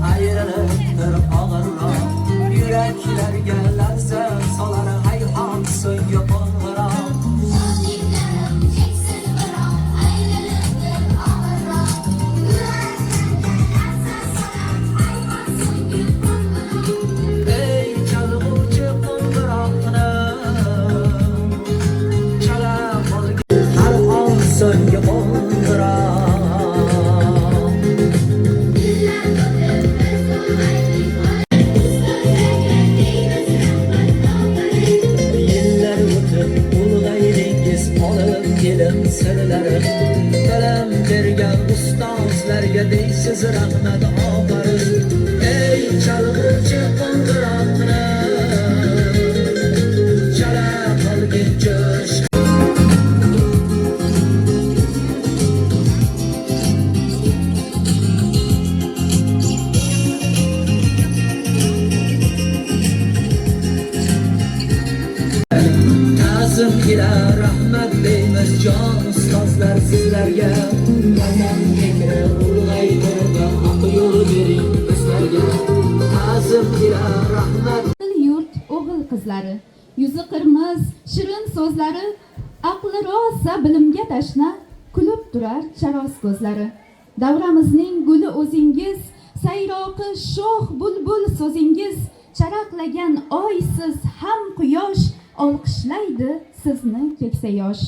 ayrılıktır ağırlar. Yüreklerge lerzet salar hayhan so'nggi qo'ng'iroq. Sözlerim cheksiz biroq ayrılıktır ağırroq. Yüreklerge lerzet salar hayhan so'nggi qo'ng'iroq. Ey chalg'uvchi qo'ng'iroqni chala qolgin har on so'nggi qo'ng'iroq. Yillar o'tib ulg'aydingiz olib kelin sirlari. Bilim bergan ustozlarga deysiz rahmat ofarin. Ey chalg'uvchi qo'ng'iroqni chala qolgin jo'sh. Ta'zim ila rahmat deymiz jon ustozlar sizlarga. Vatan fikri ulg'aytirdi, haq yo'l bering bizlarga. Ta'zim ila rahmat. Yurt o'g'il qizlari, yuzi qirmiz, shirin so'zlari, aqli rosa bilimga tashna, kulib turar charos ko'zlari. Davramizning guli o'zingiz, sayroqi shoh bulbul so'zingiz, charaqlagan oysiz ham quyosh, olqishlaydi sizni keksa yosh.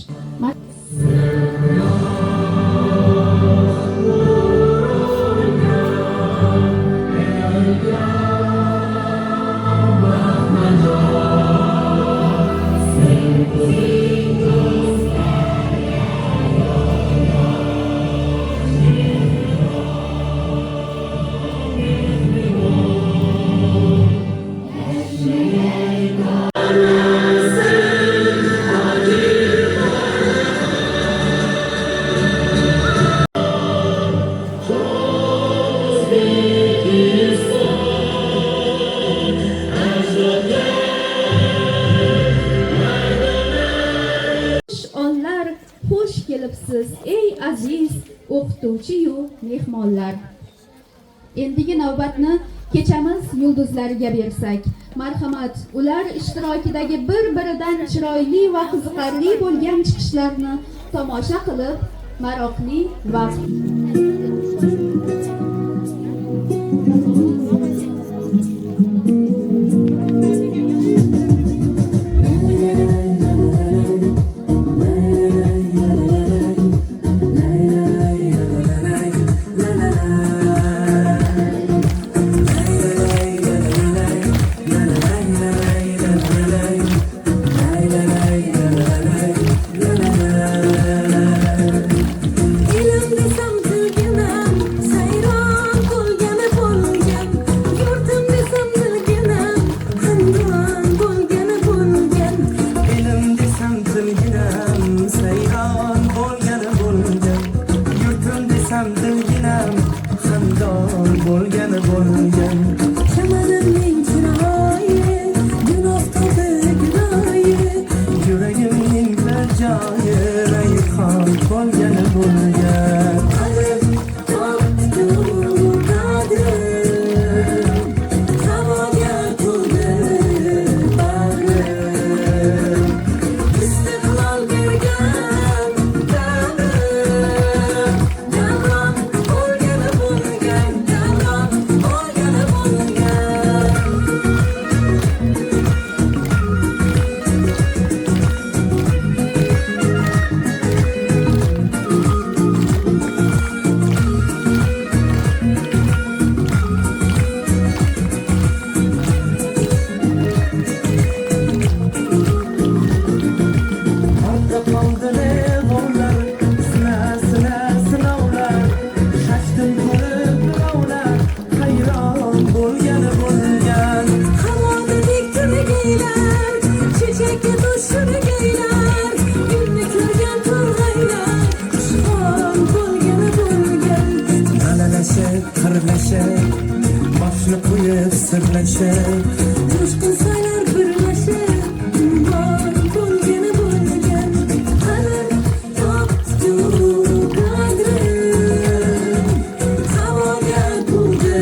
Onlar xush kelibsiz ey aziz o'qituvchi-yu mehmonlar. Endigi navbatni kechamiz yulduzlariga bersak. Marhamat, ular ishtirokidagi bir-biridan chiroyli va qiziqarli bo'lgan chiqishlarni tomosha qilib, maroqli vaqt sirlashib to'shqin saylar birlashib bor bo'lgani bo'lgan qadr topdi qadri havoga to'ldi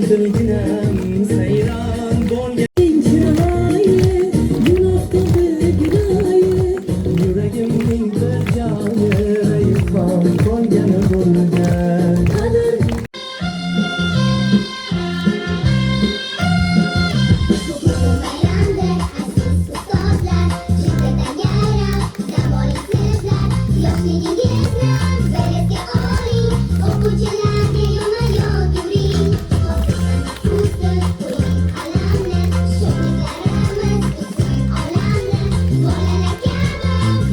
Qizilginam sayron bo'lgan chiroyi gunohda bir giroyi yuragimning bir joni rayhon bo'lgani bo'lgan qadr Bayramda aziz ustozlar, shiddatdan yayrab, dam oling sizlar. Yoshligingizni belesga oling, o'quvchilarga yonma-yon yuring. Hozirdan qo'ying qalamni, sho'rliklarimiz butun olamni. Bolalar kabi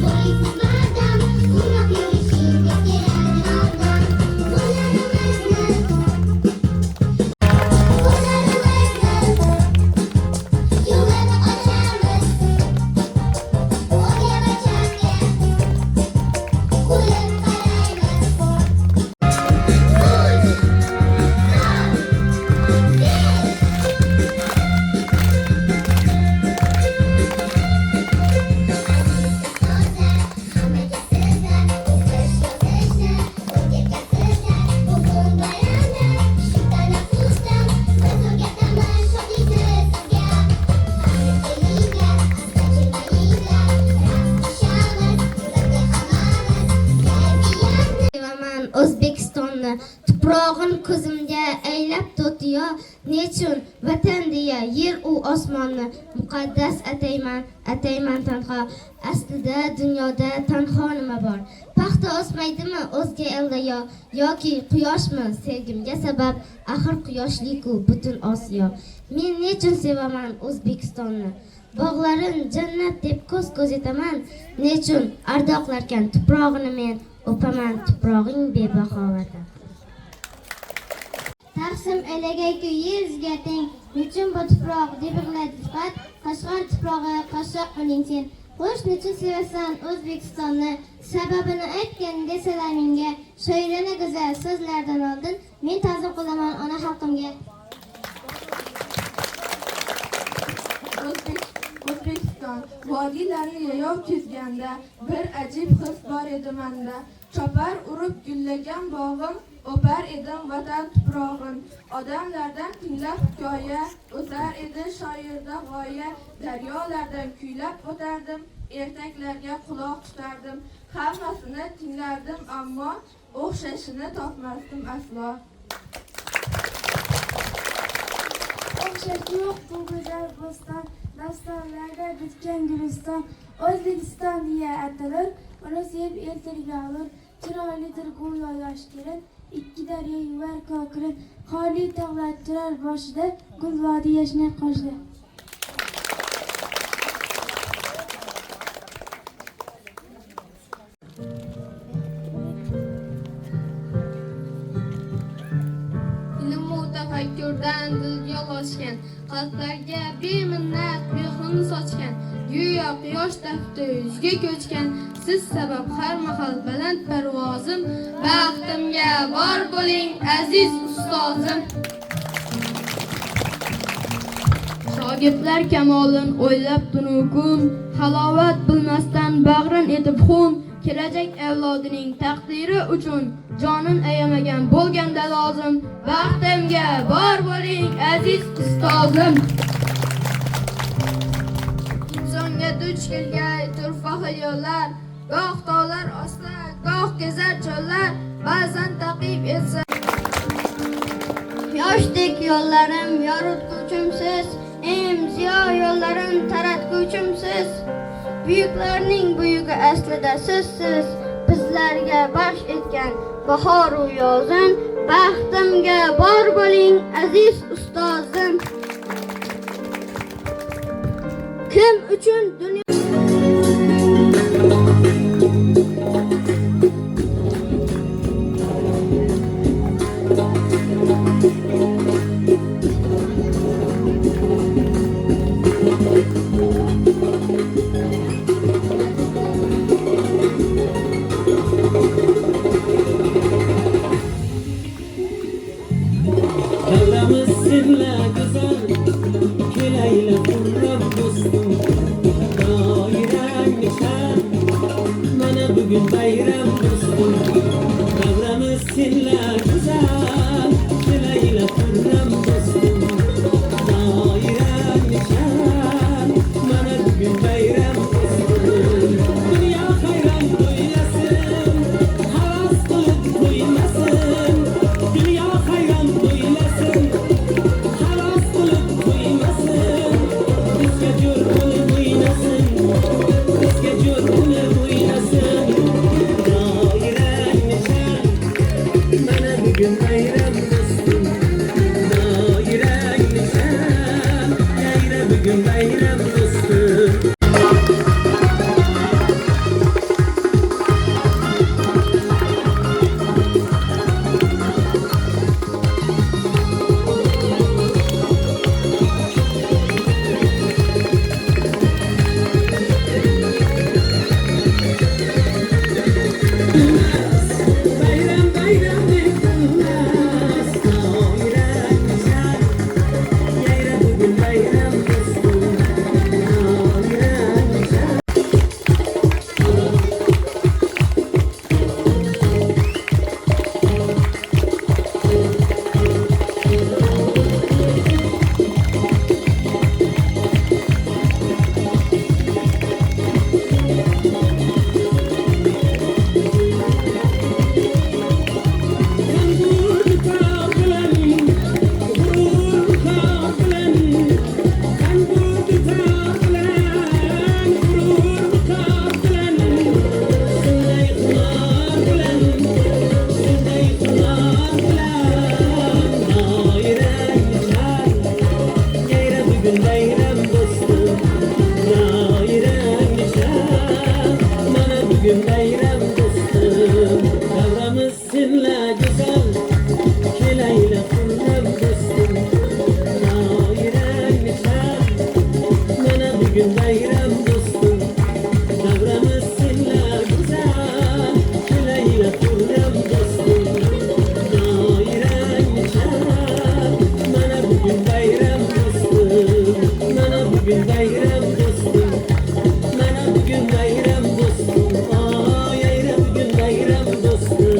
bo'ling siz bardam, quvnoq yurishing kerak yordam. Qo'llarimizni yo'llarni ochamiz, o'rga va chapga kulib qaraymiz. Hammaga sizlar, o'qish yozishni o'rgatkazsizlar. Bugun bayramda shu tanaffusda biz o'rgatamiz shodlikni sizga. Kelinglar, asta jilmayinglar, raqs tushamiz, birga hammamiz kayfiyatni. Sevaman O'zbekistonni, tuprog'in ko'zimga aylab to'tiyo. Nechun vatan deya yer u osmonni muqaddas atayman tanho. Aslida dunyoda tanho nima bor? Paxta o'smaydimi o'zga elda yoki quyoshmi sevgimga sabab? Axir quyoshlik-ku butun Osiyo. Men nechun sevaman O'zbekistonni? Bog'larin jannat deb ko'z etaman. Nechun ardoqlarkan tuprog'ini men o'paman, tuprog'ing bebaho vatan. Taqsim elagayku yuzga teng, nechun bu tuproq deb yig'laydi faqat Qashqar tuprog'i, qashshoq uning sen. Xo'sh, nechun sevasan O'zbekistonni? Sababini aytgan desalar menga, shoirona go'zal so'zlardan oldin men ta'zim qilaman ona xalqimga. O'zbekiston vodiylarni yayov kezganda bir ajib his bor edi menda. Chopar urib gullagan bog'im, o'par edim vatan tuprog'in. Odamlardan tinglab hikoya, o'sar edi shoirda g'oya. Daryolardan kuylab o'tardim, ertaklarga quloq tutardim. Hammasini tinglardim, ammo o'xshashini topmasdim aslo. O'xshash yo'q bu go'zal bo'ston, dastonlarda bitgan guliston. O'zbekiston deya atalur, uni sevib el tilga olur. Chiroylidir go'yo yosh kelin, ikki daryo yuvar ko'kirin. Xoli tog'lar turar boshida, gul vodiy yashnar qoshida. Ilm-u tafakkurdan dilga uloshgan, qalblarga beminnat mehrini sochgan, go'yo quyosh tafti yuzga ko'chgan. Siz sabab har mahal baland parvozim, baxtimga bor bo'ling aziz ustozim. Shogirdlar kamolin o'ylab tunu kun, halovat bilmasdan bag'rin etib xun, kelajak avlodining taqdiri uchun jonin ayamagan bo'lganda lozim. Baxtimga bor bo'ling aziz ustozim. Insonga duch kelgay turfa xayollar, goh tog'lar ostida, goh kezar cho'llar, ba'zan taqib etsa. Yoshdek yo'llarim yorituvchimsiz, ziyo yo'llarim taratguvchimsiz. Buyuklarning buyugi aslida sizsiz, bizlarga baxsh etgan bahoru yozin. Baxtimga bor bo'ling aziz ustozim. Kim uchun dunyo Davramiz senla go'zal, kelayli qurrab do'stim. Doirang nishon, mana bugun bayram do'stim. Davramiz senla go'zal, kelayli qurrab do'stim. bugün bayram dostum. Bayram bayram beklemez, bayram güzel. Yayra bugün bayram dostum, bayram güzel. Bugün bayram dostum, davramız seninle güzel, keleyle fırlam dostum. Bayram güzel, bana bugün bayram dostum, davramız seninle güzel, keleyle fırlam dostum. Bayram güzel, bana bugün bayram dostum, bana bugün bayram dostum, bana bugün bayram dostum. Yayra bugün bayram dostum.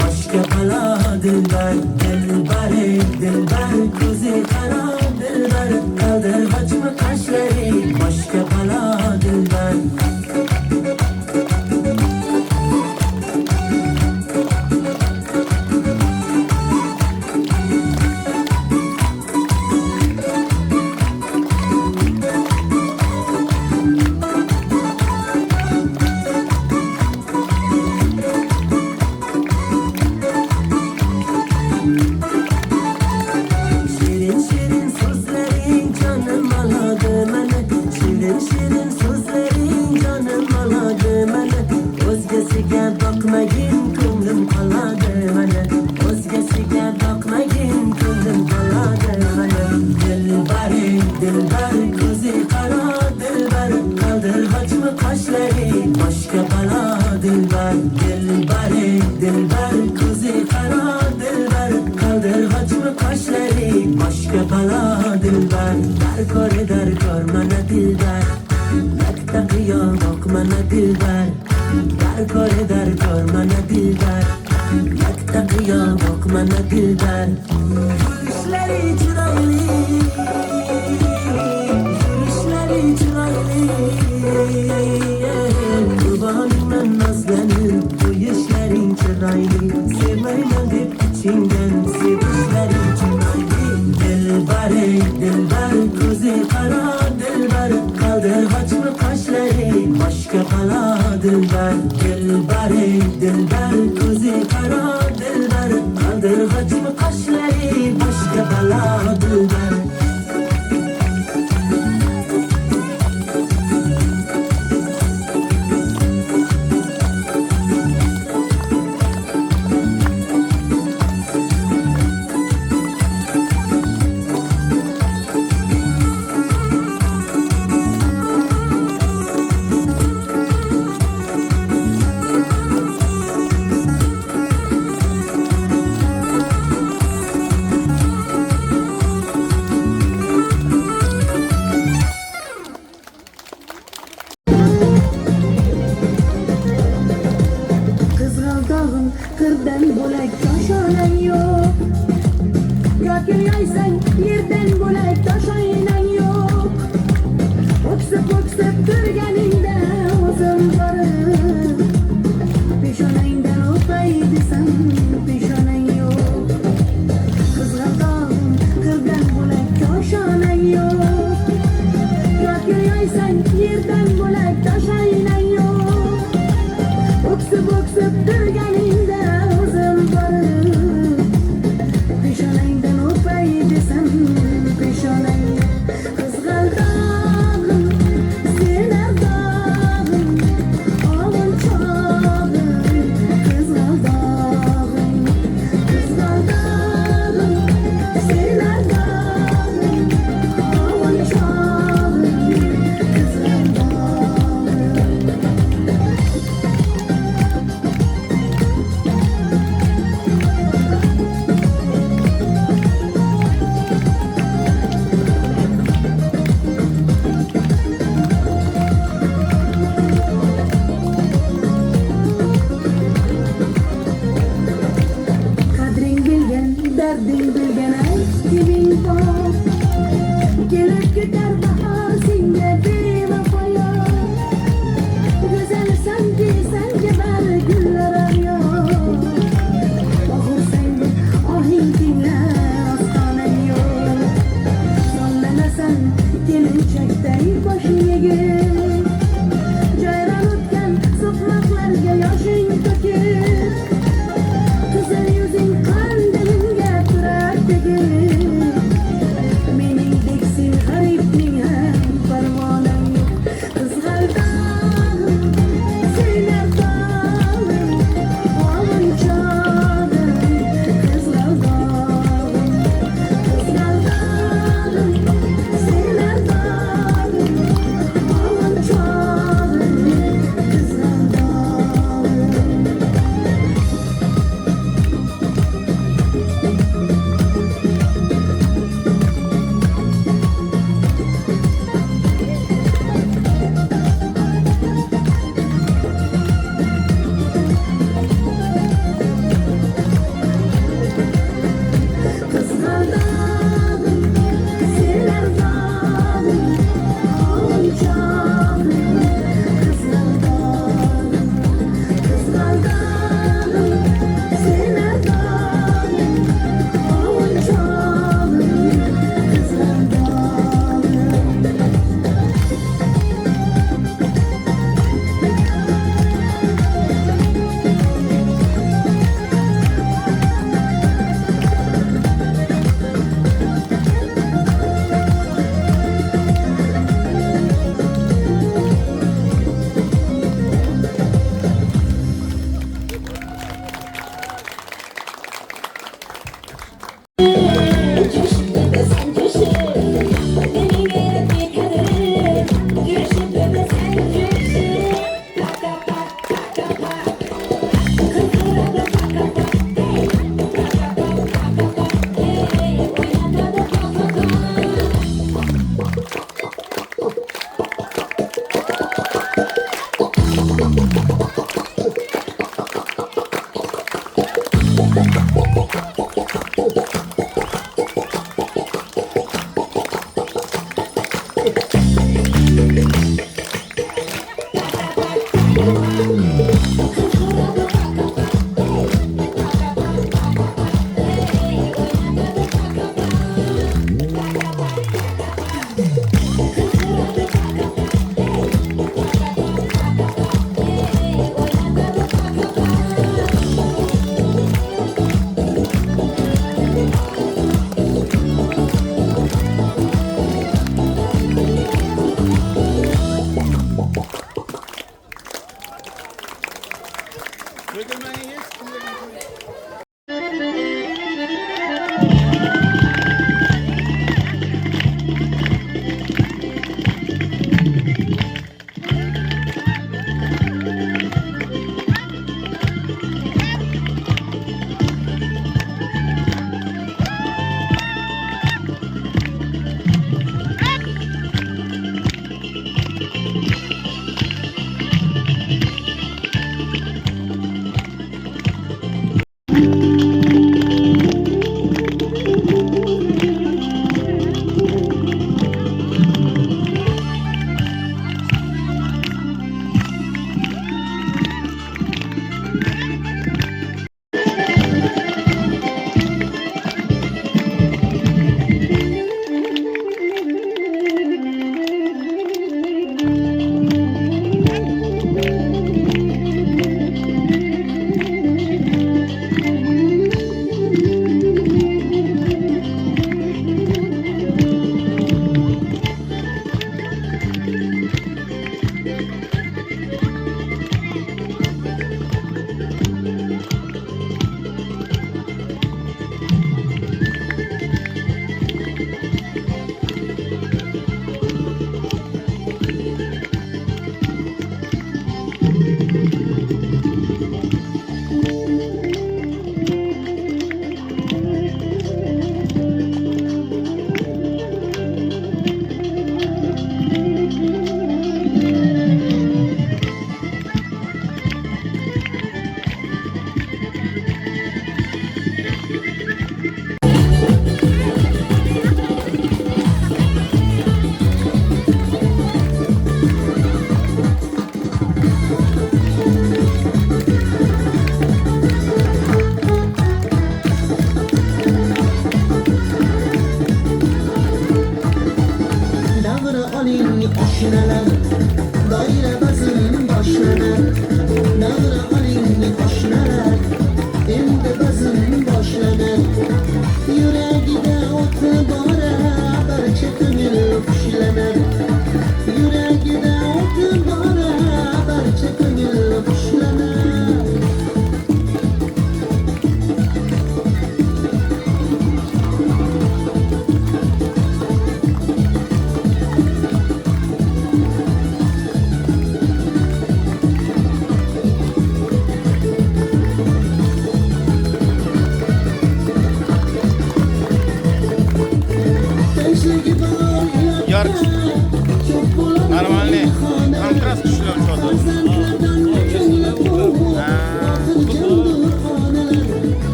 Başka bala dilber, dilber, dilber, kuzi kara dilber, kaldır haçma kaşları, başka bala dilber. Şirin şirin sözlerin canım aladı beni, şirin şirin sözlerin canım aladı beni. Özgesiga bakmayın ko'nglim qoladi mana, o'zgasiga bakmayın ko'nglim qoladi mana. Dilbar dilbar ko'zi qaro dilbar, qaldir hajmi qoshlari, boshqa balo dilbar. Dilbar dilbar ko'zi qaro dilbar, qaldir hajmi qoshlari, boshqa balo dilbar. Dar kor mana dilbar, yakta qiyomoq mana dilbar. Dar kor mana dilbar, yakta qiyomoq mana dilbar. Yurishleri chiroyli, yurishleri chiroyli. Qurbonim nazlanib, qo'yishlaring chiroyli. Sevmayman deb ichingdan sevishlaring chiroyli. Dilbar dilbar ko'zi qaro dilbar, qaldir hajmi qoshlari, boshqa balo dilbar. Dilbar dilbar ko'zi qaro dilbar, qaldir hajmi qoshlari, boshqa balo dilbar. qirdan bo'lak toshonang yo'q. Yoki yoysang yerdan bo'lak toshoynang yo'q. O'ksib turganingda o'zim borib peshonangdan o'pay desam peshonang yo'q. Qizg'aldoqim qirdan bo'lak toshonang yo'q. Yoki yoysang yerdan bo'lak toshoynang yo'q. O'ksib turganingda o'zim borib peshonangdan o'pay desam peshonang yo'q. Qizg'aldoqim sen ardog'im ovun chog'im. Qizg'aldoqim sen ardog'im ovun chog'im. Qizg'aldoqim qadring bilgan, darding bilgan aytging bor. Kelib ketar bahor senga bevafoyo. Go'zalsanki senga bari gullar yo'q. Og'irsangi ohing tinglar ostonang yo'q. Sollanasan kelinchakday boshing egib. Jayron o'tgan so'qmoqlarga yoshing to'kib. Qizil yuzing qandilimga turar tegib. Meningdek sen g'aribning ham parvoning yo'q. Qizg'aldoqim sen ardog'im ovun chog'im. Qizg'aldoqim sen ardog'im ovun chog'im. Qizg'aldoqim Qizg'aldoqim sen ardog'im ovun chog'im. Qizg'aldoqim sen ardog'im ovun chog'im. Qizg'aldoqim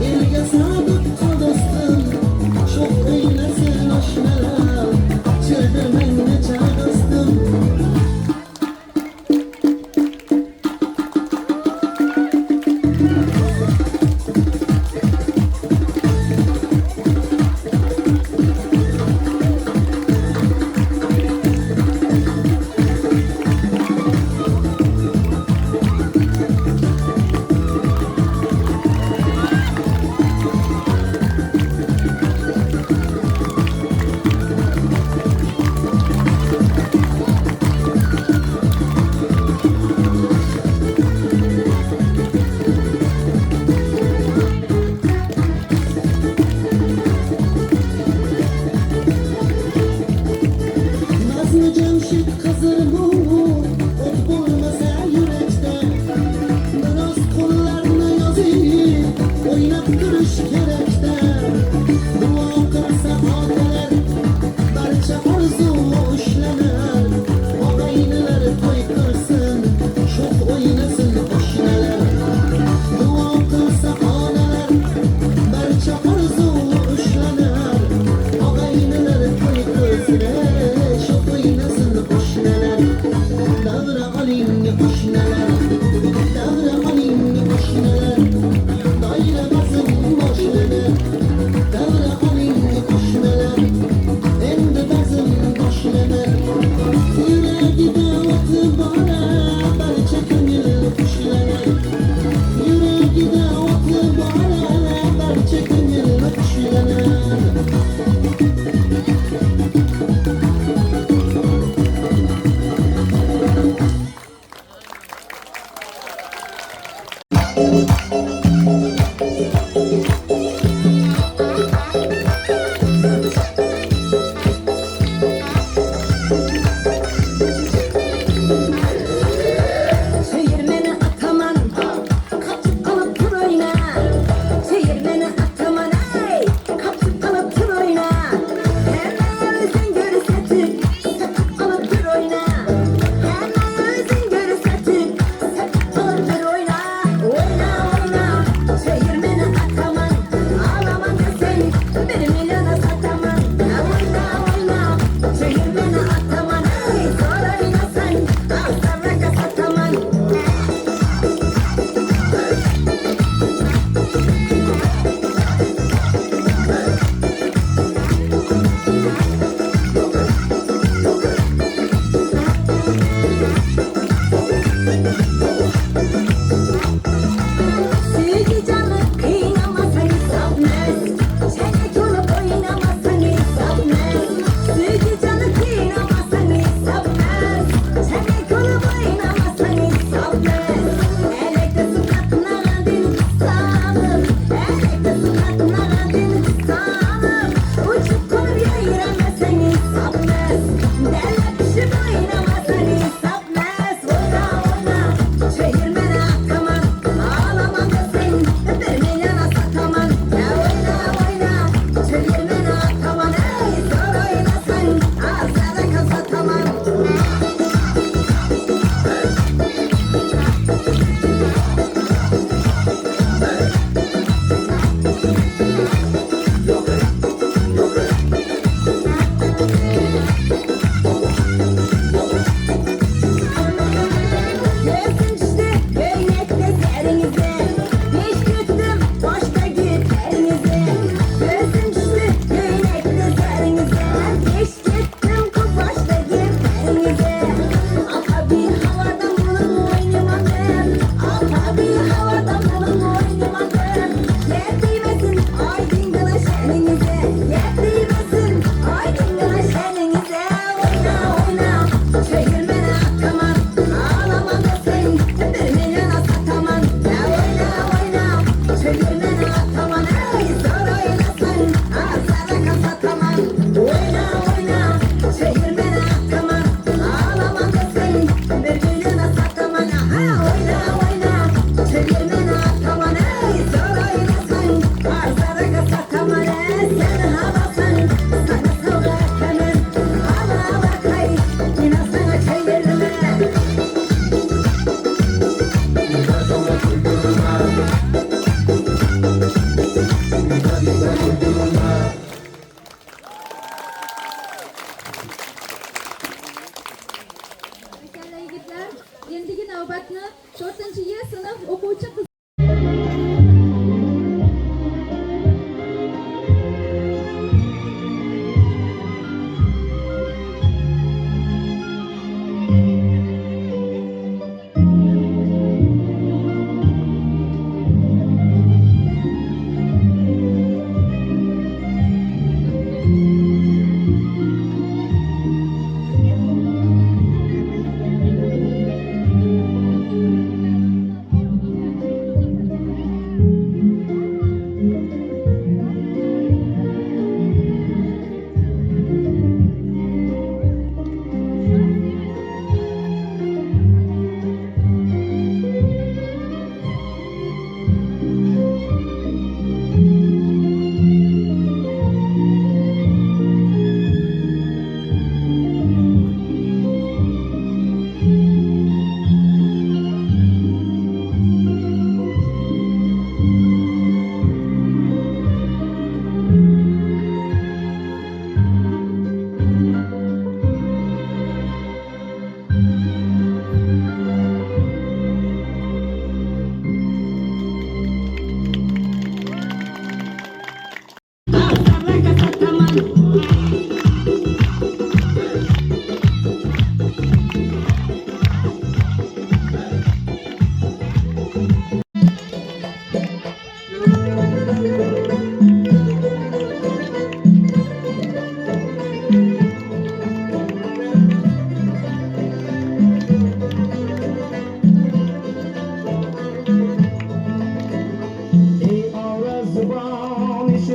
elga sadık qol do'stim, sho'x o'ynasin oshnalar, chirdirmang necha do'stim. Nazlı Cemşit kızır bu, ot bulmasa yürekte. Biraz kollarını yazayım, oynab turish kerakda. Duo qilsa otalar, barcha orzu ushlanar. Og'aynilar to'y qilsin, sho'x o'ynasın qo'shnilar. Duo qilsa onalar, barcha orzu ushlanar. Og'aynilar to'y qilsin, sho'x o'ynasın qo'shnilar. Davra oling qo'shnilar, davra oling qo'shnilar. Doira bazm boshlanib,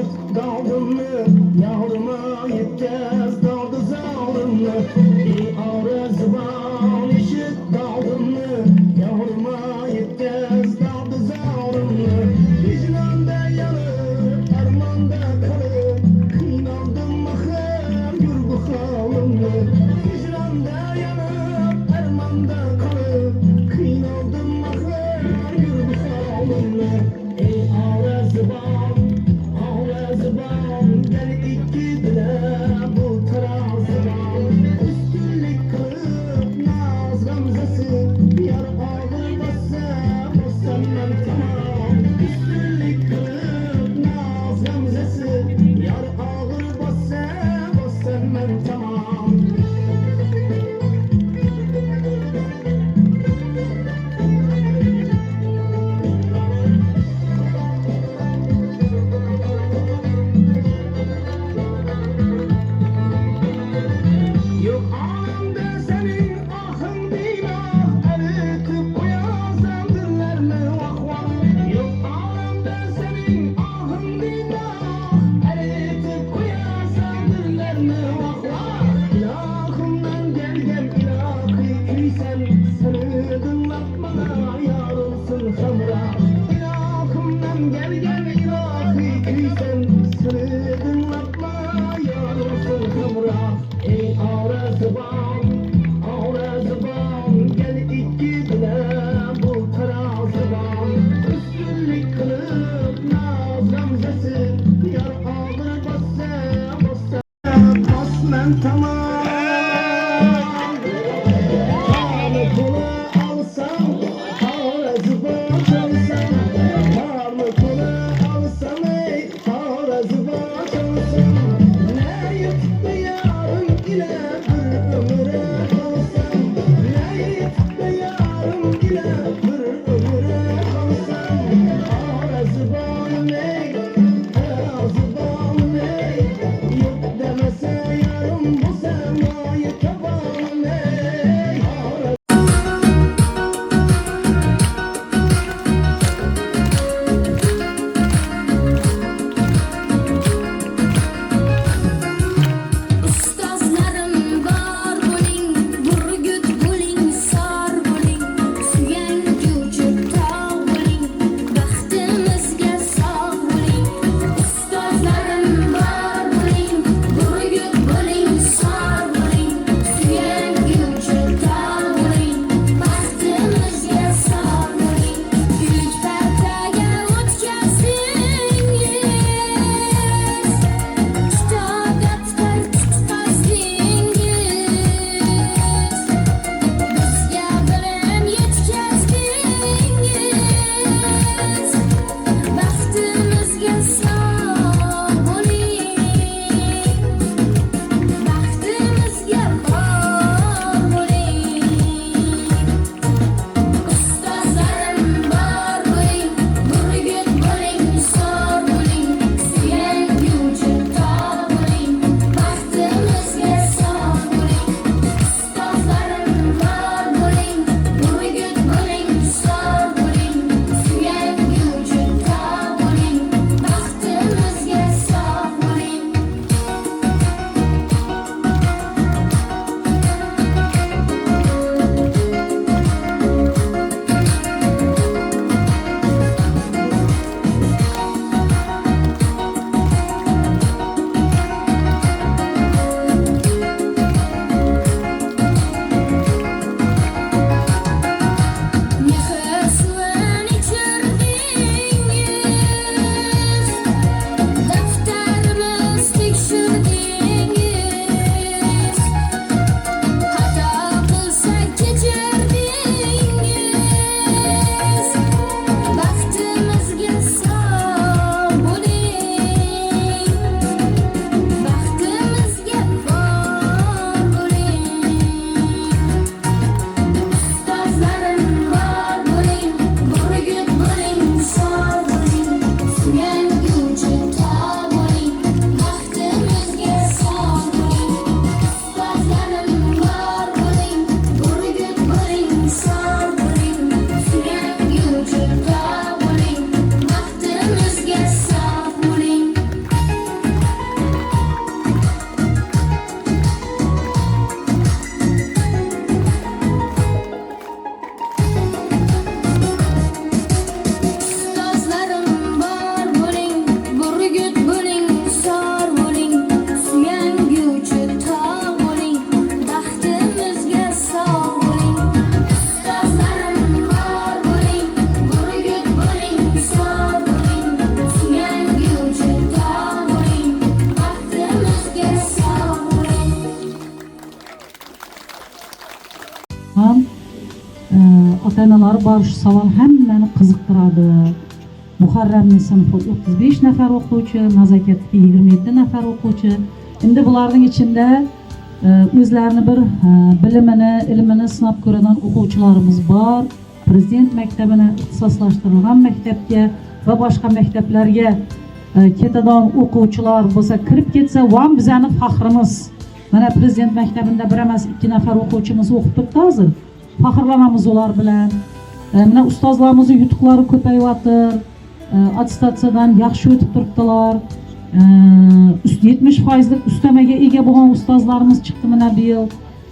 eshit dog'imni, yorima yetkaz dog'i zog'imni. Ey orezubon eshit dog'imni, yorima yetkaz dog'i zog'imni. Vijdonda yonib, armonda qolib, qiynaldim axir yur bu holimni. Vijdonda yonib, armonda qolib, qiynaldim axir yur bu holimni. Ey orezubon, gel ikki bilan bu tarozibon. Üstünlük qilib naz g'amzasi, yar og'ir bossa, bossam men tamom. Üstünlük qilib naz g'amzasi, yar og'ir bossa, bossam men tamom. Yok alemde senin ahın bina, eritip koyarsam dillerimi vah vah. Yok alemde senin ahın bina, eritip koyarsam dillerimi vah vah. İlahımdan gelgen ilahi kuysen, seni dinlap bana yar olsun hamra. İlahımdan gelgen ilahi kuysen, seni dinlap bana yar olsun hamra. Ey orezubon, gel ikki bilan bu tarozibon. Üstünlük qilib naz g'amzasi, yar og'ir bossa, bossa bosman tamom. Qorni puli olsam, orezubon chalsam. Qorni puli olsam, ey orezubon chalsam. Ne yutdi yarim ile bir ömre kalsam. Ne yutdi yarim ile bir ömre kalsam. Orezubon ey, orezubon ey. Yok demese yarim bu semayı taban ey. Ustozlarim bor bo'ling, burgut bo'ling, sor bo'ling, suyanguchi tog' bo'ling, baxtimizga sog' bo'ling. Ustozlarim bor bo'ling, burgut bo'ling, sor bo'ling, suyanguchi tog' bo'ling, baxtimizga sog' bo'ling. Kuylik partaga o'tkazsingiz, kitobga tiqar tutqazdingiz, bizga bilim yetkazdingiz, baxtimizga sog' bo'ling, baxtimizga bor bo'ling. Ustozlarim bor bo'ling, burgut bo'ling, sor bo'ling, suyanguchi tog' bo'ling, baxtimizga sog' bo'ling. Ustozlarim bor bo'ling, burgut bo'ling, sor bo'ling, suyanguchi tog' bo'ling, baxtimizga sog' bo'ling. Mehr suvin ichirdingiz, daftarimiz tekshirdingiz, xato qilsak kechirdingiz, baxtimizga sog' bo'ling, baxtimizga bor bo'ling. Ustozlarim bor bo'ling, burgut bo'ling, sor bo'ling, suyanguchi tog' bo'ling, baxtimizga sog' bo'ling. Ustozlarim bor bo'ling, burgut bo'ling, sor bo'ling, suyanguchi tog' bo'ling, baxtimizga sog' bo'ling. ota-onalar bor, shu savol hammani qiziqtiradi. Muharramning sinfi 35 nafar o'quvchi, Nazakatdagi 27 nafar o'quvchi. Endi bularning ichida o'zlarini bir bilimini, ilmini sinab ko'radigan o'quvchilarimiz bor. Prezident maktabini ixtisoslashtirilgan maktabga va boshqa maktablarga ketadigan o'quvchilar bo'lsa, kirib ketsa, vam bizning faxrimiz. Mana prezident maktabida bir emas 2 nafar o'quvchimiz o'qib turibdi hozir. Faxrlanamiz ular bilan. Mana ustozlarimizning yutuqlari ko'payyapti. Attestatsiyadan yaxshi o'tib turibdilar. 70%lik ustamaga ega bo'lgan ustozlarimiz chiqdi mana bu yil.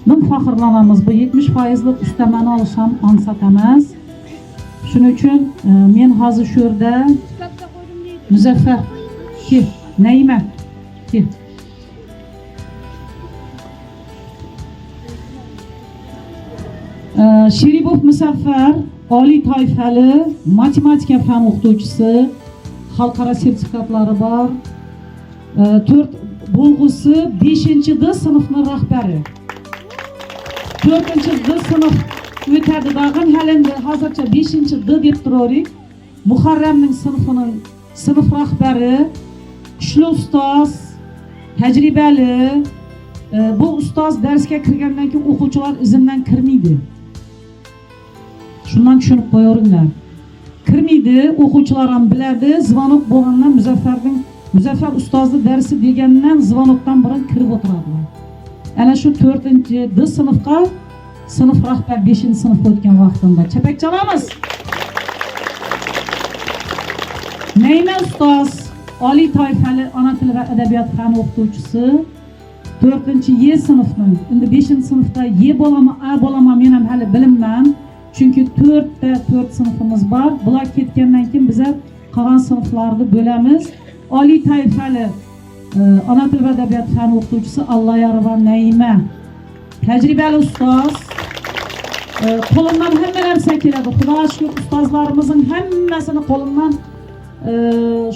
Biz faxrlanamiz. Bu 70%lik ustamani olish ham ansat emas. Shuning uchun men hozir shu yerda Muzaffar ki, Naima ki. Sheribov Muzaffar oliy toifali matematika fan o'qituvchisi, xalqaro sertifikatlari bor. 4 bo'lg'usi 5-D sinfning rahbari. 4-D sinf o'tadi dag'in hali hozircha 5-D deb turaverik. Muharramning sinfining sinf rahbari, kuchli ustoz, tajribali. Bu ustoz darsga kirgandan keyin o'quvchilar izidan kirmaydi. Shundan tushunib qo'yaveringlar. Kirmaydi, o'quvchilar ham biladi. Zvonok bo'lgandan Muzaffar ustozni darsi degandan zvonokdan burun kirib o'tiradilar. Ana shu 4-D sinfga sinf rahbar 5-sinfga o'tgan vaqtimda chapak chalamiz. Naima ustoz, oliy toifali ona tili va adabiyot fan o'qituvchisi, 4-Y sinfning. Endi 5-sinfda Y bo'lami, A bo'lami men ham hali bilmayman. Chunki 4 sinfimiz bor. Bular ketgandan keyin biz qolgan sinflarni bo'lamiz. Oliy toifali ona tili va adabiyot fan o'qituvchisi Alloyarova Naima. Tajribali ustoz. Qo'limdan hamma narsa keladi. Xudoga shukr, ustozlarimizning hammasini qo'limdan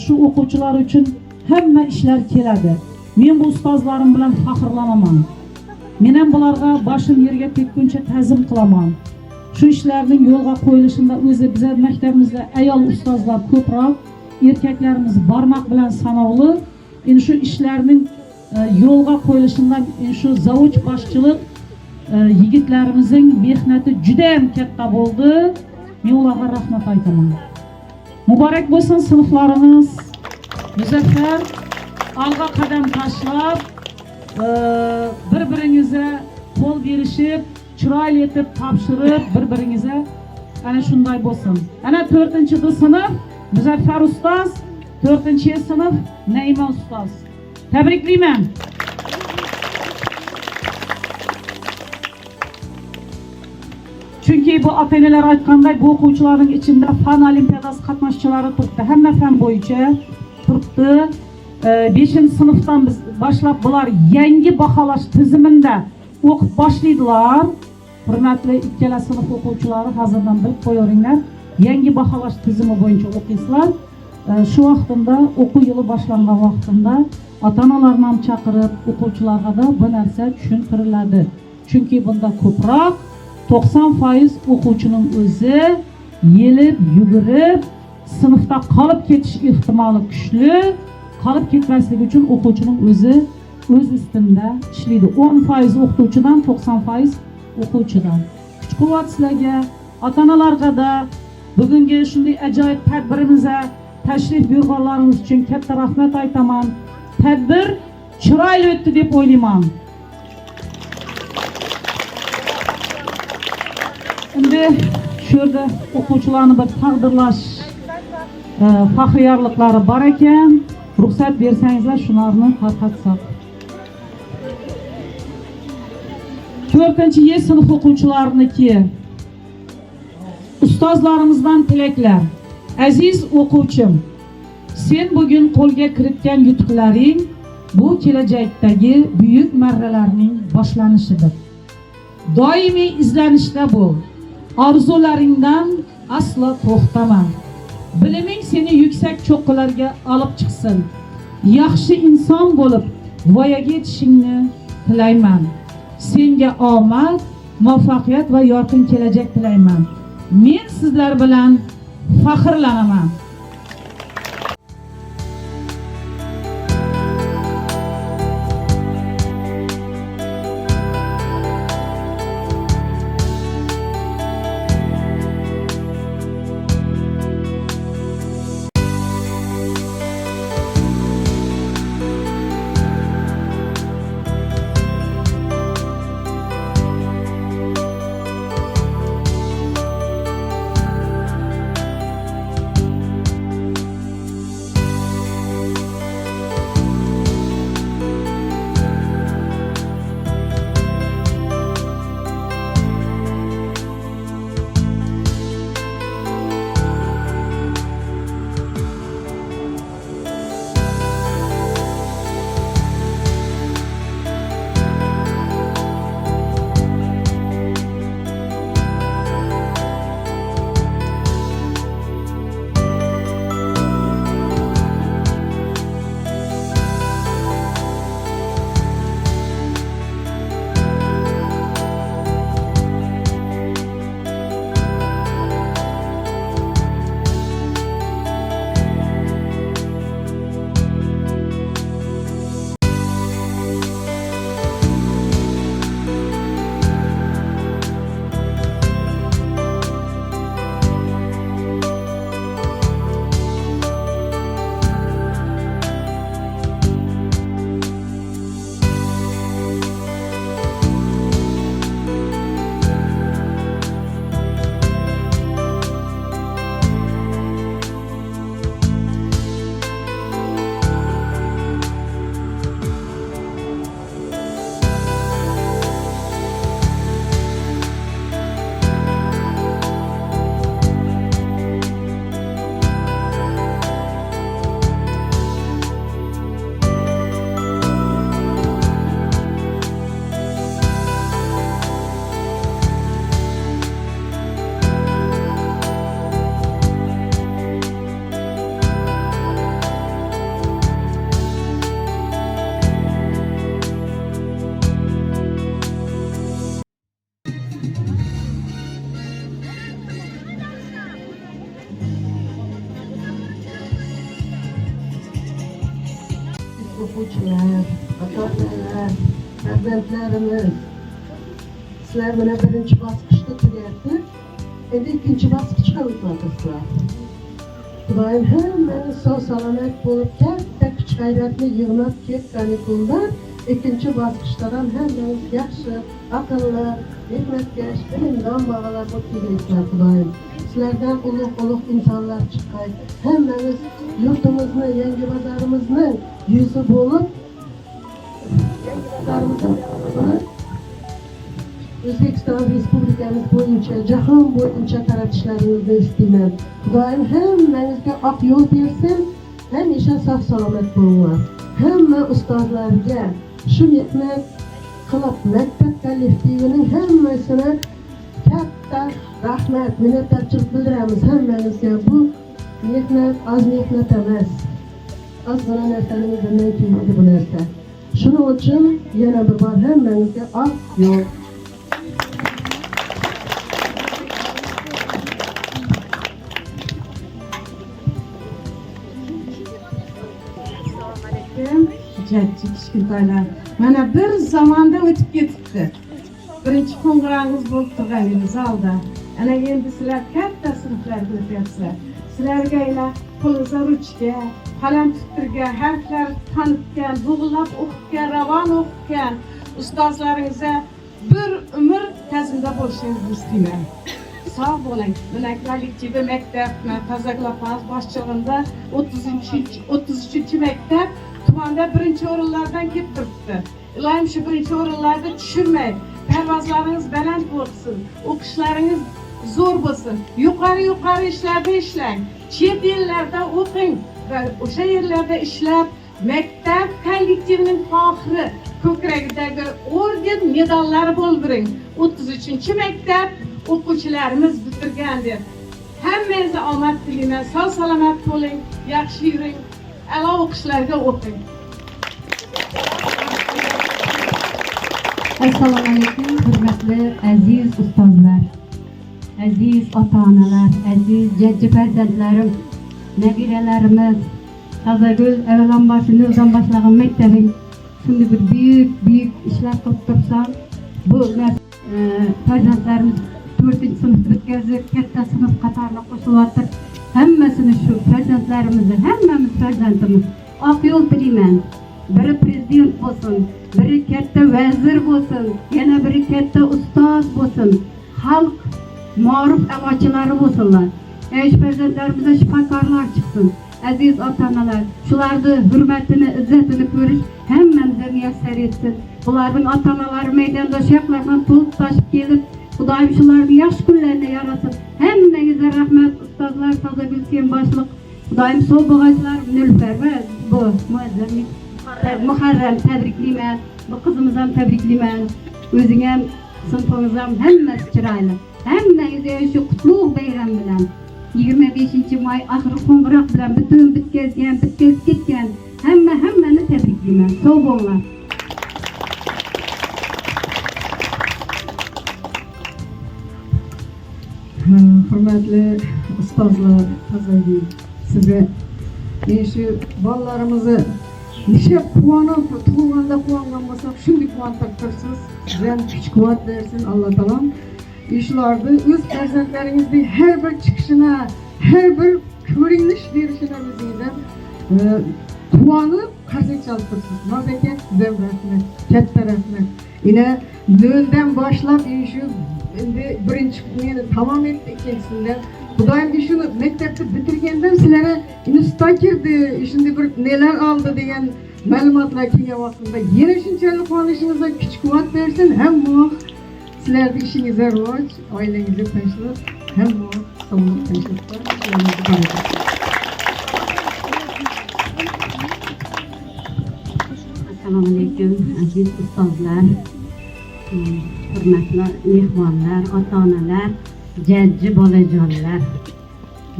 shu o'quvchilar uchun hamma ishlar keladi. Men bu ustozlarim bilan faxrlanaman. Men ham bularga boshim yerga tekkuncha ta'zim qilaman. Shu ishlarning yo'lga qo'yilishida o'zi bizlar maktabimizda ayol ustozlar ko'proq, erkaklarimiz barmoq bilan sanoqli. Endi shu ishlarning yo'lga qo'yilishidan shu zavoj boshchilik yigitlarimizning mehnati juda ham katta bo'ldi. Men ularga rahmat aytaman. Muborak bo'lsin sinflarimiz. Muzaffar alga qadam tashlab bir-biringizga qo'l berishib, chiroyli etib topshirib bir-biringizga ana shunday bo'lsin. Ana 4-D sinf Muzaffar ustoz, 4-Y sinf Naima ustoz. Tabriklayman. Chunki bu ota-onalar aytganday, bu o'quvchilarning ichida fan olimpiadasi qatnashchilari turibdi. Hamma fan bo'yicha turibdi. 5-sinfdan biz boshlab bular yangi baholash tizimida o'qib boshlaydilar. Hurmatli ikkala sinf o'quvchilari hozirdan bilib qo'yaveringlar. Yangi baholash tizimi bo'yicha o'qiysizlar. Shu vaqtimda o'quv yili boshlangan vaqtimda ota-onalarni ham chaqirib, o'quvchilarga da bu narsa tushuntiriladi. Chunki bunda ko'proq 90% o'quvchining o'zi yelib, yugurib, sinfda qolib ketish ehtimoli kuchli. Qolib ketmasligi uchun o'quvchining o'zi o'z ustida ishlaydi. 10% o'qituvchidan, 90% o'quvchidan. Kuch-quvvat sizlarga, ota-onalarga da bugungi shunday ajoyib tadbirimizga tashrif buyurganlaringiz uchun katta rahmat aytaman. Tadbir chiroyli o'tdi deb o'ylayman. Endi shu yerda o'quvchilarni bir taqdirlash faxriyorliklari bor ekan. Ruxsat bersangizlar shularni tarqatsak. 4-Y sinf o'quvchilariniki ustozlarimizdan tilaklar. Aziz o'quvchim, sen bugun qo'lga kiritgan yutuqlaring bu kelajakdagi buyuk marralarning boshlanishidir. Doimiy izlanishda bo'l. Orzularingdan aslo to'xtama. Biliming seni yuksak cho'qqilarga olib chiqsin. Yaxshi inson bo'lib voyaga yetishingni tilayman. Senga omad, muvaffaqiyat va yorqin kelajak tilayman. Men sizlar bilan faxrlanaman. O'quvchilar, ota-onalar, farzandlarimiz, sizlar mana birinchi bosqichda tugatib, endi ikkinchi bosqichga o'tyapsizlar. Xudoyim hammangiz sog' salomat bo'lib, katta kuch-g'ayratni yig'nab ketgan kundan ikkinchi bosqichda ham hammangiz yaxshi, aqlli, mehnatkash, bilimdon bolalar bo'lib kelinglar, Xudoyim. Sizlardan ulug' insonlar chiqqay. Hammangiz yurtimizni, yangi bozorimizni yüzü bo'lib, O'zbekiston Respublikamiz bo'yicha, jahon bo'yicha taratishlaringizni istayman. Xudoyim hammangizga oq yo'l bersin, hamisha sog' salomat bo'linglar. Hamma ustozlarga shu mehnat qilib maktab kollektivining hammasini katta rahmat, minnatdorchilik bildiramiz hammangizga. Bu mehnat oz mehnat emas. Ozgina narsani bilmay keldi bu narsa. Shuning uchun yana bir bor hammangizga oq yo'l. Jajji kichkintoylar, mana bir zamonda o'tib ketibdi. Birinchi qo'ng'irog'ingiz bo'lib turganingiz zalda. Ana endi sizlar katta sinflarga o'tyapsizlar. Sizlarga ila qo'lingizda ruchka, qalam tuttirgan, harflar tanitgan, bo'g'lab o'qitgan, ravon o'qitgan ustozlaringizga bir umr ta'zimda bo'lishingizni istayman. Sog' bo'ling. Mana kollektiv maktabni tozalab boshchiligida 33 maktab tumanda birinchi o'rinlardan kelib turibdi. Ilohim shu birinchi o'rinlarda tushirmay, parvozlaringiz baland bo'lsin, o'qishlaringiz zo'r bo'lsin. Yuqori ishlarda ishlang, chet ellarda o'qing va o'sha yerlarda ishlab maktab kollektivining faxri ko'kragidagi orden medallari bo'ldiring. 33-maktab o'quvchilarimiz bitirgan deb. Hammangizga omad tilayman. Sog' salomat bo'ling, yaxshi yuring, a'lo o'qishlarga o'qing. Assalomu alaykum, hurmatli aziz ustozlar. aziz ota-onalar, aziz jajji farzandlarim, nabiralarimiz, Tazagül avvalambor shuni o'zim boshlagan maktabing shunday bir büyük ishlar qilib tursa, bu farzandlarimiz 4-sinfni bitkazib, katta sinf qatoriga qo'shilyapti. Hammasini shu farzandlarimizni, hammamiz farzandimiz. Oq yo'l tilayman. Biri prezident bo'lsin, biri katta vazir bo'lsin, yana biri katta ustoz bo'lsin. Xalq ma'ruf a'lochilari bo'lsinlar. Shu farzandlarimizga shifokorlar chiqsin. Aziz ota-onalar, shularni hurmatini, izzatini ko'rish hammamizga muyassar etsin. Bularning ota-onalari maydondoshlardan to'lib toshib kelib, Xudoyim shularni yaxshi kunlarni yarasin. Hammangizga rahmat, ustozlar, Tazagül sen boshliq. Xudoyim so'bog'achlar Nilufar va bu Muharram tabriklayman. Bu qizimizni ham tabriklayman. O'zing ham, sinfingiz ham hammasi chiroyli. Hammangizga shu qutlug' bayram bilan 25-may oxiri qo'ng'iroq bilan butun bitkazib ketgan hammani tabriklayman. Sog' bo'linglar. Hurmatli ustozlar, Tazagül, sizga shu bolalarimizni nisha quvonib, tug'ilganda quvongan bo'lsak, shunday quvontirib tursiz. Sizga kuch-quvvat bersin Alloh taolo. Shularni o'z farzandlaringizning har bir chiqishini, har bir ko'rinish berishini o'zingizdan quvonib, qarsak chalib tursiz. Nozaka, sizga rahmat, katta rahmat. Yana noldan boshlab shu endi birinchi meni tamom etdi, ikkinchisida Xudoyim shuni maktabni bitirgandan sizlarga institutga kirdi, shunday bir nelar oldi degan ma'lumotlar kelgan vaqtida yana shunchalik quvonishingizga kuch-quvvat bersin. Hamma sizlarning ishingizga rivoj, oilangizga tinchlik, hamma sog'lik, tinchlikda Assalomu alaykum aziz ustozlar, hurmatli mehmonlar, ota-onalar, jajji bolajonlar.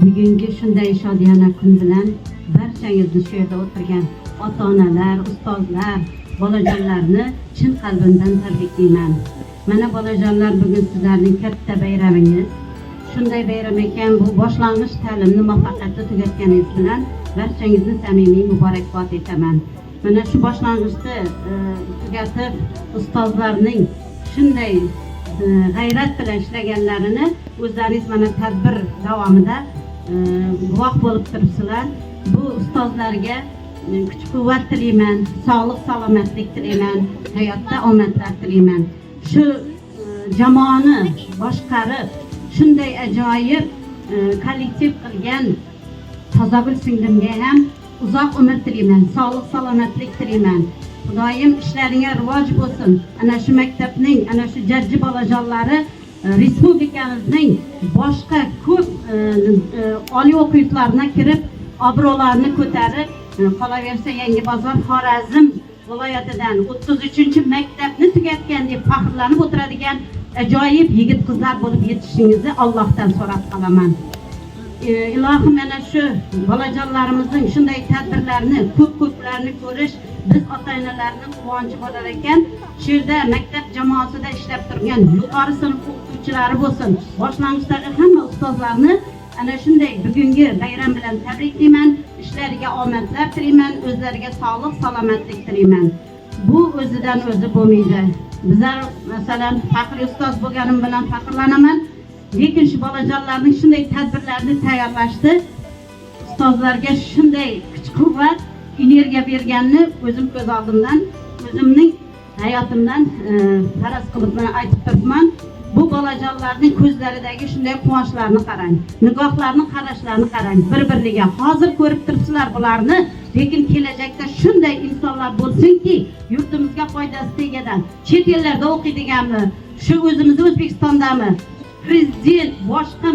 Bugungi shunday shodiyona kun bilan barchangizni shu yerda o'tirgan ota-onalar, ustozlar, bolajonlarni chin qalbimdan tabriklayman. Mana bolajonlar, bugun sizlarning katta bayramingiz. Shunday bayram ekan, bu boshlang'ich ta'limni muvaffaqiyatli tugatganingiz bilan barchangizni samimiy muborakbod etaman. Mana shu boshlang'ichni tugatib, ustozlarning shunday g'ayrat bilan ishlaganlarini o'zlaringiz mana tadbir davomida guvoh bo'lib turibsizlar. Bu ustozlarga kuch-quvvat tilayman, sog'lik, salomatlik tilayman, hayotda omadlar tilayman. Shu jamoani boshqarib, shunday ajoyib kollektiv qilgan Tazagül singlimga ham uzoq umr tilayman, sog'lik, salomatlik tilayman. Xudoyim ishlaringga rivoj bo'lsin. Ana shu maktabning, ana shu jajji bolajonlari respublikamizning boshqa ko'p oliy o'quv yurtlariga kirib, obro'larini ko'tarib, qolaversa Yangibozor, Xorazm viloyatidan 33-maktabni tugatgan deb faxrlanib o'tiradigan ajoyib yigit qizlar bo'lib yetishishingizni Allohdan so'rab qolaman. Ilohim, mana shu bolajonlarimizning shunday tadbirlarni, ko'plarini ko'rish biz ota-onalarning quvonchi bo'lar ekan. Shu yerda maktab jamoasida ishlab turgan yuqori sinf o'qituvchilari bo'lsin, boshlang'ichdagi hamma ustozlarni ana shunday bugungi bayram bilan tabriklayman. Ishlariga omadlar tilayman, o'zlariga sog'lik, salomatlik tilayman. Bu o'zidan o'zi bo'lmaydi. Bizlar masalan faxriy ustoz bo'lganim bilan faxrlanaman. Lekin shu bolajonlarning shunday tadbirlarni tayyorlashdi, ustozlarga shunday kuch-quvvat, energiya berganini o'zim ko'z oldimdan, o'zimning hayotimdan faraz qilib aytib turibman. Bu bolajonlarning ko'zlaridagi shunday quvonchlarni qarang, nigohlarning qarashlarini qarang, bir-biriga hozir ko'rib turibsizlar bularni, lekin kelajakda shunday insonlar bo'lsinki, yurtimizga foydasi tegadan, chet ellarda o'qiydiganmi, shu o'zimiz O'zbekistondami prezident, boshqa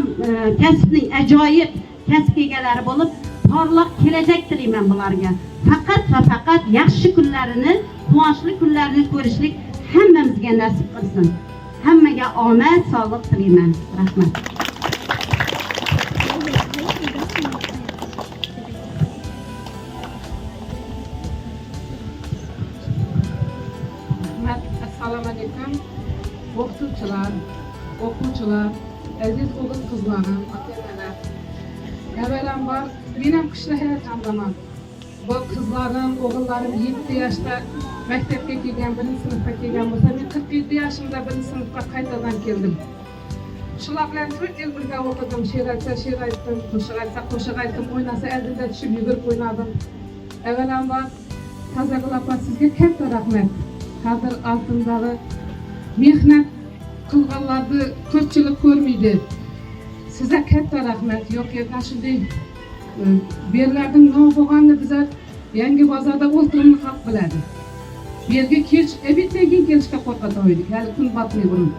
kasbning ajoyib kasb egalari bo'lib, porloq kelajak tilayman bularga. Faqat va faqat yaxshi kunlarini, quvonchli kunlarini ko'rishlik hammamizga nasib qilsin. Hammaga omad, sog'lik tilayman. Rahmat. Assalomu alaykum. O'qituvchilar, o'quvchilar, aziz o'g'il qizlarim, ota-onalar. Avvalambor men ham qishloq hayotimdaman. Bu qizlarim, o'g'illarim 7 yoshda maktabga kelgan, 1-sinfga kelgan bo'lsa, men 47 yoshimda 1-sinfga qaytadan keldim. Shular bilan 4 yil birga o'qidim. She'r aytsa she'r aytdim, qo'shiq aytsa qo'shiq aytdim, o'ynasa aldida tushib yugurib o'ynadim. Avvalambor Tazagul opa sizga katta rahmat. Hozir altindagi mehnat qilganlarni ko'pchilik ko'rmaydi. Sizga katta rahmat. Yo'q yerdan shunday berlarning nima bo'lganini bizlar yangi bozorda o'tirishni haq biladi. Bu yerga kelish, bittaga kelishga qo'rqataydik. Hali kun batmay burun.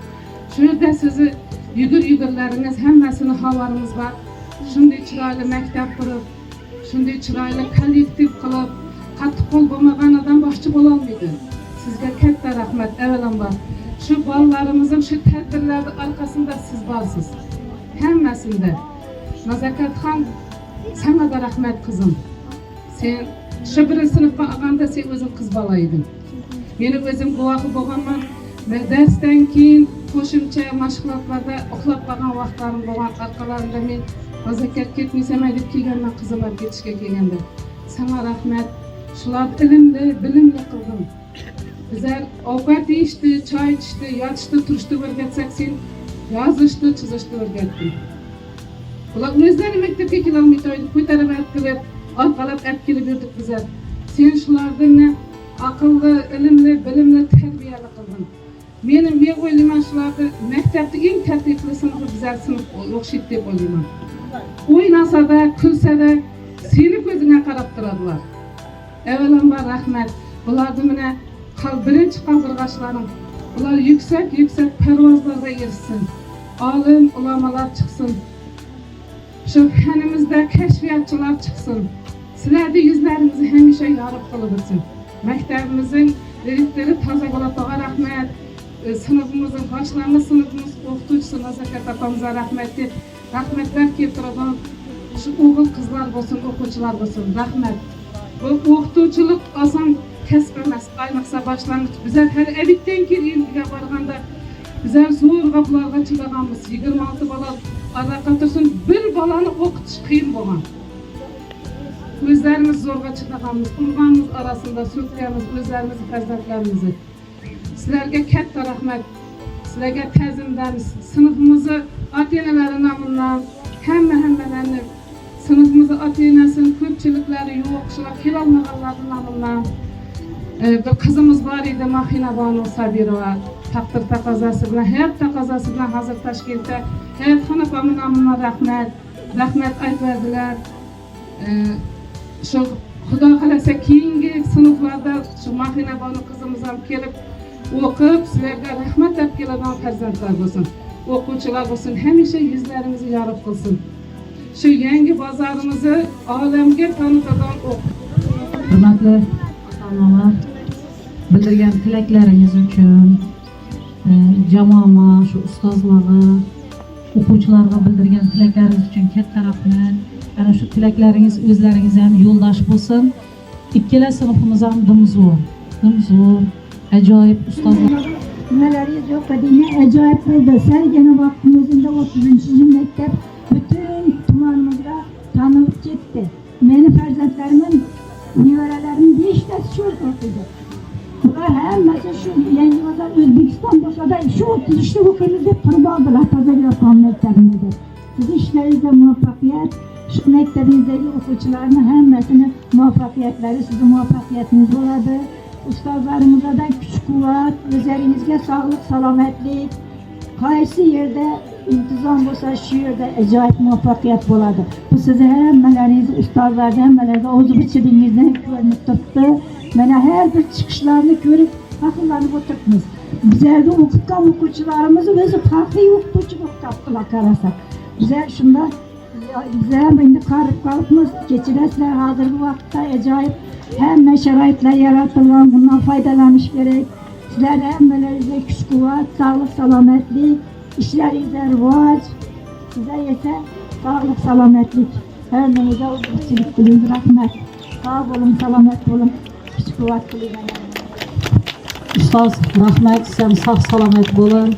Shu yerda sizni yugurlaringiz hammasini xabarimiz bor. Shunday chiroyli maktab qurib, shunday chiroyli kollektiv qilib, qattiq qo'l bo'lmagan odam boshchi bo'la olmaydi. Sizga katta rahmat. Avvalambor shu bolalarimizning shu tadbirlarning orqasida siz borsiz. Hammasida. Nazokatxon, sana da rahmat qizim. Sen shu 1-sinfga olganda sen o'zing qiz bola eding. Meni o'zim guvohi bo'lganman. Darsdan keyin qo'shimcha mashg'ulotlarda uxlab qolgan vaqtlarim bo'lgan. Orqalarida men nazokat ketmasam deb kelganman qizim olib ketishga kelganda. Sana rahmat. Shular ilmli, bilimli qildim. Bizlar ovqat yeyishdi, choy ichishdi, yotishdi, turishdi o'rgatsak, sen yozishdi, chizishdi o'rgatding. Ular o'zlari maktabga kelolmaydi, ko'tarib olib kelib, orqalab olib kelib yurdik bizlar. Sen shularni aqlli, ilmli, bilimli tarbiyali qilding. Men o'ylayman shularni maktabda eng tartibli sinfi bizlar sinf o'xshaydi deb o'ylayman. O'ynasa-da, kulsa-da seni ko'zingga qarab turadilar. Avvalambor rahmat. Bularni mana birinchi qaldirg'achlarim. Ular yuksak parvozlarga erishsin. Olim ulamolar chiqsin. Shu fanimizda kashfiyotchilar chiqsin. Sizlarning yuzlaringizni hamisha yorib qolaversin. Maktabimizning direktori Tazagul opaga rahmat. Sinfimizning boshlang'ich sinfimiz o'qituvchisi Nazokat opamizga rahmat deb rahmatlar keltiraman. Shu o'g'il qizlar bo'lsin, o'quvchilar bo'lsin, rahmat. Bu o'qituvchilik oson kasb emas, ayniqsa boshlang'ich. Bizlar hali abitdan keyin yilga borganda bizlar zo'rg'a bularga chidaganmiz. 26 bola araqa tursin, bir bolani o'qitish qiyin bo'lgan. O'zlarimiz zo'rg'a chidaganmiz. Qurbanimiz orasida so'kamiz o'zlarimiz farzandlarimizni. Sizlarga katta rahmat. Sizlarga ta'zimdamiz. Sinfimizni ota-onalari nomidan hammalarni sinfimizni ota-onasini ko'pchiliklari yo'q, shular kela olmaganlarning nomidan bir qizimiz bor edi, Mahina Banu Sabirova. Taqdir taqozosi bilan, hayot taqozosi bilan hozir Toshkentda Hayotxon opamning nomidan rahmat aytadilar. Shu Xudo xolasa keyingi sinflarda shu Mahina Banu qizimiz ham kelib o'qib, sizlarga rahmat deb keladigan farzandlar bo'lsin. O'quvchilar bo'lsin, hamisha yuzlaringizni yorib qilsin. Shu yangi bozorimizni olamga tanitadigan Hurmatli ota-onalar, bildirgan tilaklaringiz uchun jamoama, shu ustozlarga, o'quvchilarga bildirgan tilaklaringiz uchun katta rahmat. Ana shu tilaklaringiz o'zlaringiz ham yo'ldosh bo'lsin. Ikkala sinfimiz ham dimzo'r, ajoyib ustozlar. Nimalarimiz yo'q edimi? Ajoyib bo'ldi. Salgina vaqtning o'zida 30-yil maktab butun tumanimizga tanilib ketdi. Meni farzandlarimning nevaralarim 5tasi shu o'qiydi. Bular hammasi shu yangi bozor O'zbekiston bo'lsa-da shu 33 o'qiymiz deb turib oldilar Tazagul maktabida. Sizning ishlaringizga muvaffaqiyat. Shu maktabingizdagi o'quvchilarni hammasini muvaffaqiyatlari, sizning muvaffaqiyatingiz bo'ladi. Ustozlarimizdan kuch-quvvat, o'zlaringizga sog'lik, salomatlik, qaysi yerda intizom bo'lsa, shu yerda ajoyib muvaffaqiyat bo'ladi. Bu sizni hammalaringiz ustozlarni hammalariga o'z bichimingizdan ko'rinib turibdi. Mana har bir chiqishlarni ko'rib, faxrlanib o'tiribmiz. Bizlarga o'qitgan o'quvchilarimiz o'zi faxriy o'qituvchi bo'lib qolibdilar qarasak. Bizlar shunda bizlar endi qarib qolibmiz. Kechirasizlar, hozirgi vaqtda ajoyib hamma sharoitlar yaratilgan, bundan foydalanish kerak. Sizlar hammalaringizga kuch-quvvat, sog'lik, salomatlik, ishlaringizda rivoj, sizlar esa sog'lik, salomatlik, hammangizga o'zgarchilik qiling. Rahmat. Sog' bo'ling, salomat bo'ling, kuch-quvvat qiling. Ustoz, rahmat, siz ham sog' salomat bo'ling.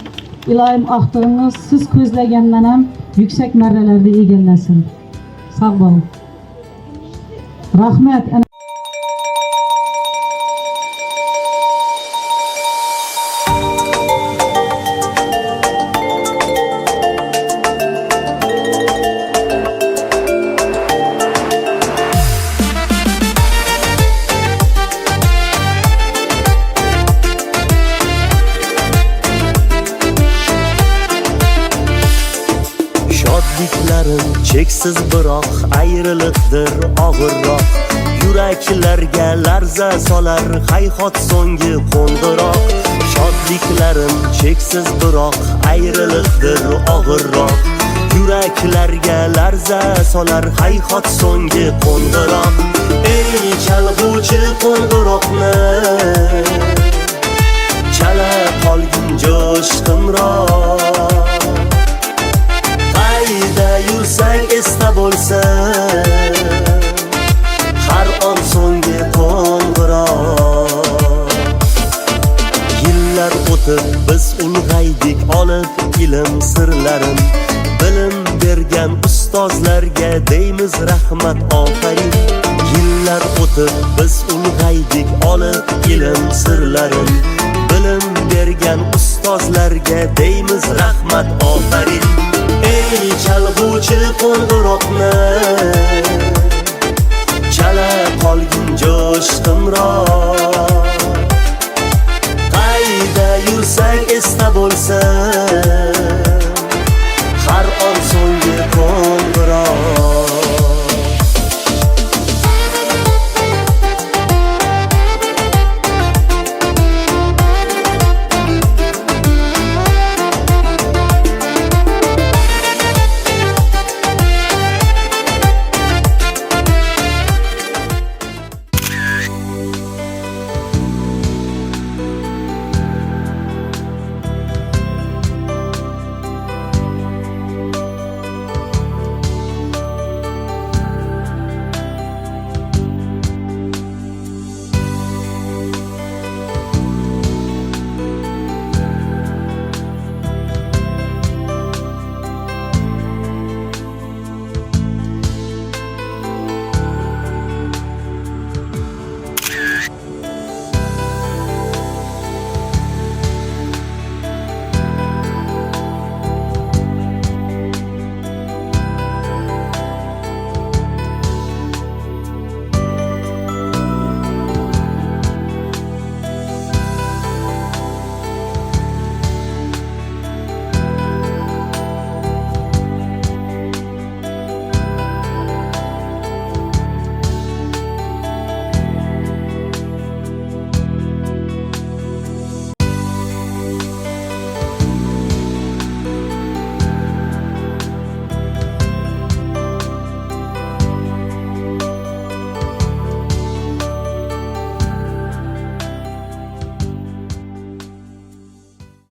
iloyim oqtig'ingiz siz ko'zlagandan ham yuksak marralarda egallasin. Sog' bo'ling. Rahmat. Shodliklarim cheksiz biroq ayriliqdir og'irroq. Yuraklarga larza solar hayhot so'nggi qo'ng'iroq. Shodliklarim cheksiz biroq ayriliqdir og'irroq. Yuraklarga larza solar hayhot so'nggi qo'ng'iroq. Ey chalg'uvchi qo'ng'iroqni chala qolgin jo'shqinroq. Qayda yursang esda bo'lsin har on so'nggi qo'ng'iroq. Yillar o'tib biz ulg'aydik olib ilm sirlarin. Bilim bergan ustozlarga deymiz rahmat ofarin. Yillar o'tib biz ulg'aydik olib ilm sirlarin. Bilim bergan ustozlarga deymiz rahmat ofarin. Ey chalg'uvchi qo'ng'iroqni chala qolgin